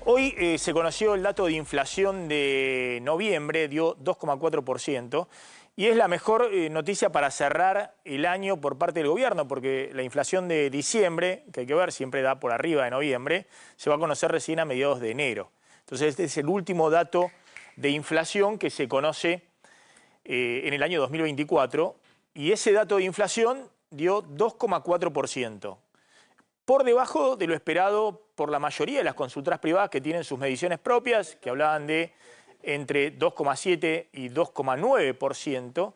Hoy se conoció el dato de inflación de noviembre, dio 2,4%, y es la mejor noticia para cerrar el año por parte del gobierno, porque la inflación de diciembre, que hay que ver, siempre da por arriba de noviembre, se va a conocer recién a mediados de enero. Entonces este es el último dato de inflación que se conoce en el año 2024, y ese dato de inflación dio 2,4%. Por debajo de lo esperado por la mayoría de las consultoras privadas que tienen sus mediciones propias, que hablaban de entre 2,7 y 2,9%,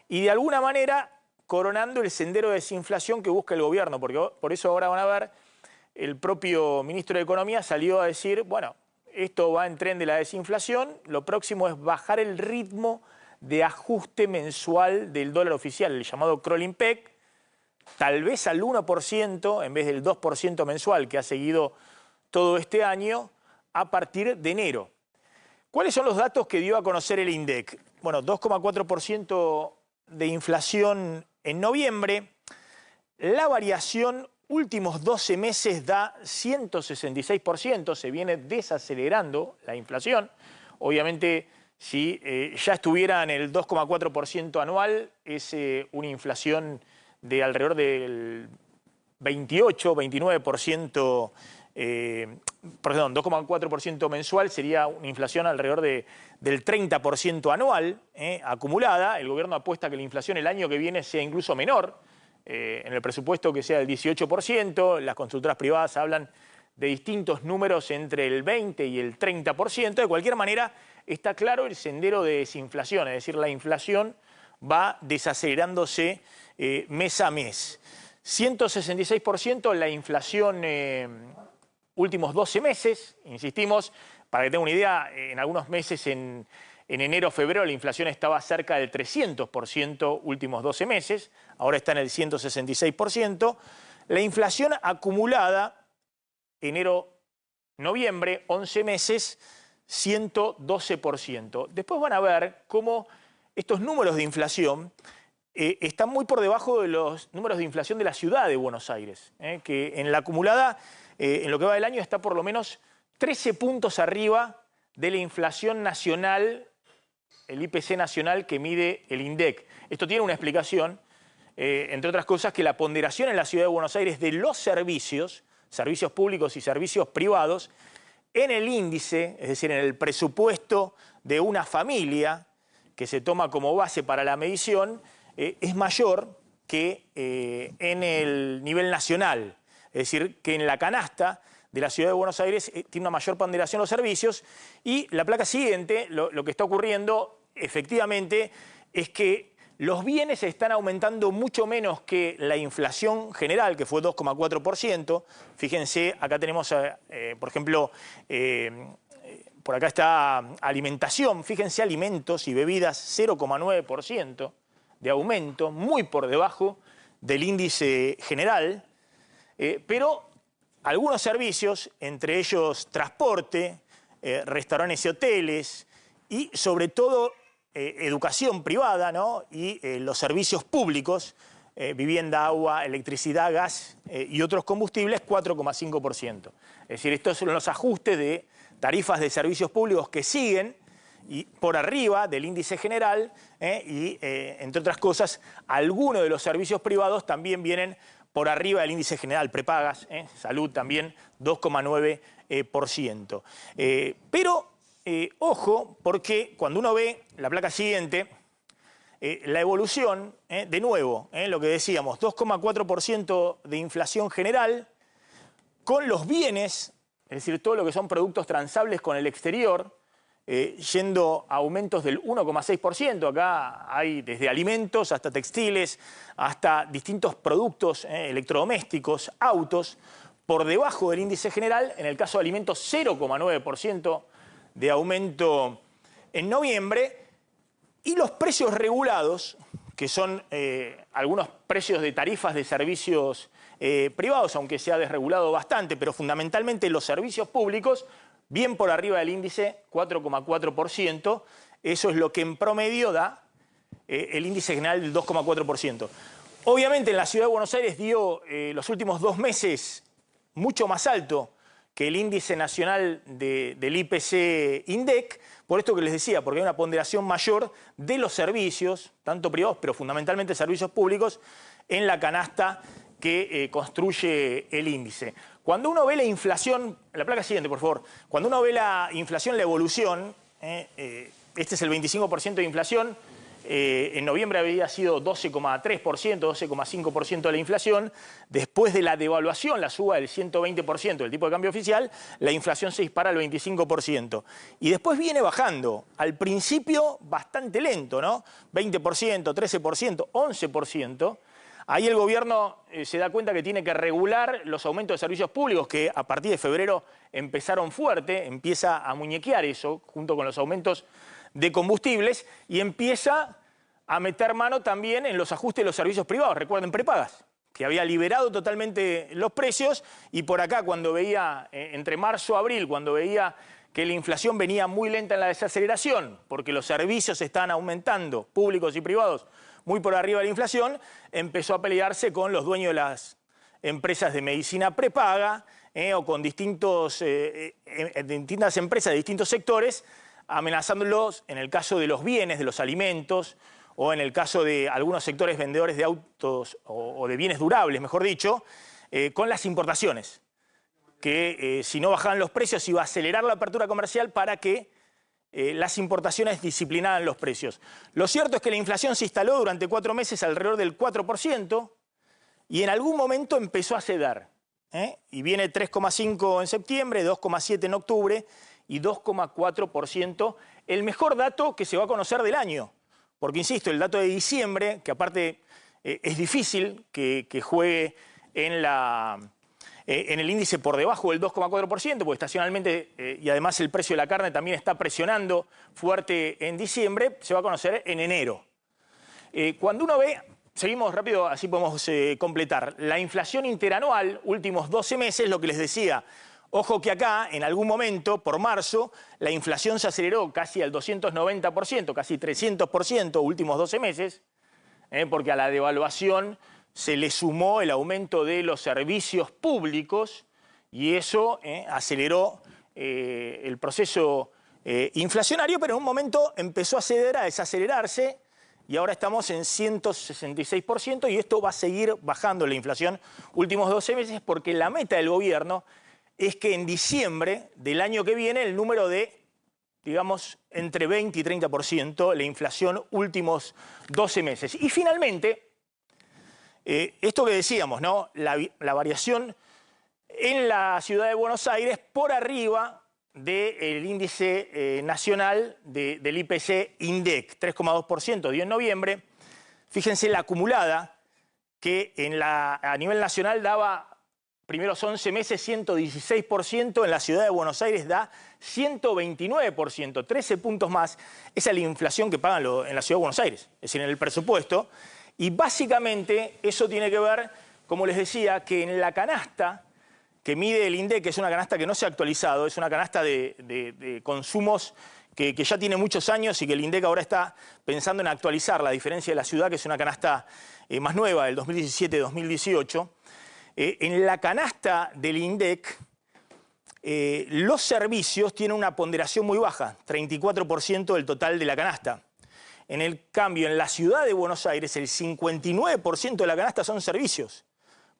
y de alguna manera coronando el sendero de desinflación que busca el gobierno, porque por eso ahora van a ver, el propio ministro de Economía salió a decir, bueno, esto va en tren de la desinflación, lo próximo es bajar el ritmo de ajuste mensual del dólar oficial, el llamado crawling peg, tal vez al 1% en vez del 2% mensual que ha seguido todo este año a partir de enero. ¿Cuáles son los datos que dio a conocer el INDEC? Bueno, 2,4% de inflación en noviembre. La variación últimos 12 meses da 166%, se viene desacelerando la inflación. Obviamente, si ya estuviera en el 2,4% anual, es una inflación de alrededor del 28, 29%, perdón, 2,4% mensual, sería una inflación alrededor del 30% anual acumulada. El gobierno apuesta que la inflación el año que viene sea incluso menor, en el presupuesto que sea del 18%, las consultoras privadas hablan de distintos números entre el 20 y el 30%. De cualquier manera, está claro el sendero de desinflación, es decir, la inflación va desacelerándose mes a mes. 166% la inflación últimos 12 meses, insistimos, para que tengan una idea, en algunos meses en enero, febrero, la inflación estaba cerca del 300% últimos 12 meses, ahora está en el 166%. La inflación acumulada, enero, noviembre, 11 meses, 112%. Después van a ver cómo estos números de inflación están muy por debajo de los números de inflación de la ciudad de Buenos Aires, que en la acumulada, en lo que va del año, está por lo menos 13 puntos arriba de la inflación nacional, el IPC nacional que mide el INDEC. Esto tiene una explicación, entre otras cosas, que la ponderación en la ciudad de Buenos Aires de los servicios públicos y servicios privados, en el índice, es decir, en el presupuesto de una familia que se toma como base para la medición, es mayor que en el nivel nacional. Es decir, que en la canasta de la ciudad de Buenos Aires tiene una mayor ponderación los servicios, y la placa siguiente, lo que está ocurriendo efectivamente es que los bienes están aumentando mucho menos que la inflación general, que fue 2,4%. Fíjense, acá tenemos, por ejemplo, por acá está alimentación. Fíjense, alimentos y bebidas, 0,9% de aumento, muy por debajo del índice general. Pero algunos servicios, entre ellos transporte, restaurantes y hoteles, y sobre todo educación privada, ¿no? Y los servicios públicos, vivienda, agua, electricidad, gas y otros combustibles, 4,5%. Es decir, estos son los ajustes de tarifas de servicios públicos que siguen y por arriba del índice general, y entre otras cosas, algunos de los servicios privados también vienen por arriba del índice general, prepagas, salud también, 2,9%. Pero ojo, porque cuando uno ve la placa siguiente, la evolución, de nuevo, lo que decíamos, 2,4% de inflación general, con los bienes, es decir, todo lo que son productos transables con el exterior, yendo a aumentos del 1,6%. Acá hay desde alimentos hasta textiles, hasta distintos productos electrodomésticos, autos, por debajo del índice general. En el caso de alimentos, 0,9% de aumento en noviembre. Y los precios regulados, que son algunos precios de tarifas de servicios privados, aunque se ha desregulado bastante, pero fundamentalmente los servicios públicos, bien por arriba del índice, 4,4%. Eso es lo que en promedio da el índice general del 2,4%. Obviamente en la ciudad de Buenos Aires dio los últimos 2 meses mucho más alto que el índice nacional del IPC INDEC, por esto que les decía, porque hay una ponderación mayor de los servicios, tanto privados, pero fundamentalmente servicios públicos, en la canasta que construye el índice. Cuando uno ve la inflación, la placa siguiente, por favor, cuando uno ve la inflación, la evolución, este es el 25% de inflación, en noviembre había sido 12,3%, 12,5% de la inflación. Después de la devaluación, la suba del 120% del tipo de cambio oficial, la inflación se dispara al 25%. Y después viene bajando, al principio bastante lento, ¿no? 20%, 13%, 11%. Ahí el gobierno se da cuenta que tiene que regular los aumentos de servicios públicos que a partir de febrero empezaron fuerte, empieza a muñequear eso junto con los aumentos de combustibles y empieza a meter mano también en los ajustes de los servicios privados. Recuerden, prepagas, que había liberado totalmente los precios y por acá cuando veía, entre marzo y abril, cuando veía que la inflación venía muy lenta en la desaceleración, porque los servicios están aumentando, públicos y privados, muy por arriba de la inflación, empezó a pelearse con los dueños de las empresas de medicina prepaga o con distintas empresas de distintos sectores, amenazándolos en el caso de los bienes, de los alimentos, o en el caso de algunos sectores vendedores de autos o de bienes durables, mejor dicho, con las importaciones, que si no bajaban los precios iba a acelerar la apertura comercial para que las importaciones disciplinaran los precios. Lo cierto es que la inflación se instaló durante 4 meses alrededor del 4% y en algún momento empezó a ceder. Y viene 3,5 en septiembre, 2,7 en octubre y 2,4%, el mejor dato que se va a conocer del año. Porque, insisto, el dato de diciembre, que aparte es difícil que juegue en el índice por debajo del 2,4%, porque estacionalmente, y además el precio de la carne también está presionando fuerte en diciembre, se va a conocer en enero. Cuando uno ve, seguimos rápido, así podemos completar, la inflación interanual, últimos 12 meses, lo que les decía, ojo que acá, en algún momento, por marzo, la inflación se aceleró casi al 290%, casi 300%, últimos 12 meses, porque a la devaluación se le sumó el aumento de los servicios públicos y eso aceleró el proceso inflacionario, pero en un momento empezó a ceder, a desacelerarse y ahora estamos en 166% y esto va a seguir bajando la inflación últimos 12 meses porque la meta del gobierno es que en diciembre del año que viene el número de, digamos, entre 20 y 30% la inflación últimos 12 meses. Y finalmente, esto que decíamos, ¿no? La variación en la ciudad de Buenos Aires por arriba del índice nacional del IPC INDEC, 3,2% dio en noviembre. Fíjense la acumulada que a nivel nacional daba primeros 11 meses 116%, en la ciudad de Buenos Aires da 129%, 13 puntos más. Esa es la inflación que pagan en la ciudad de Buenos Aires, es decir, en el presupuesto. Y básicamente eso tiene que ver, como les decía, que en la canasta que mide el INDEC, que es una canasta que no se ha actualizado, es una canasta de consumos que ya tiene muchos años y que el INDEC ahora está pensando en actualizar, la diferencia de la ciudad, que es una canasta más nueva, del 2017-2018. En la canasta del INDEC, los servicios tienen una ponderación muy baja, 34% del total de la canasta. En el cambio, en la ciudad de Buenos Aires, el 59% de la canasta son servicios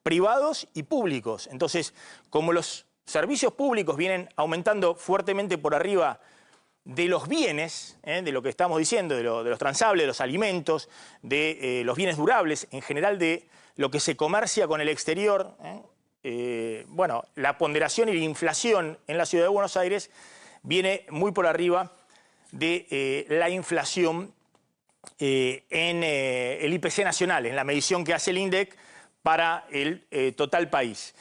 privados y públicos. Entonces, como los servicios públicos vienen aumentando fuertemente por arriba de los bienes, de lo que estamos diciendo, de los transables, de los alimentos, de los bienes durables, en general de lo que se comercia con el exterior, bueno, la ponderación y la inflación en la ciudad de Buenos Aires viene muy por arriba de la inflación en el IPC nacional, en la medición que hace el INDEC para el total país.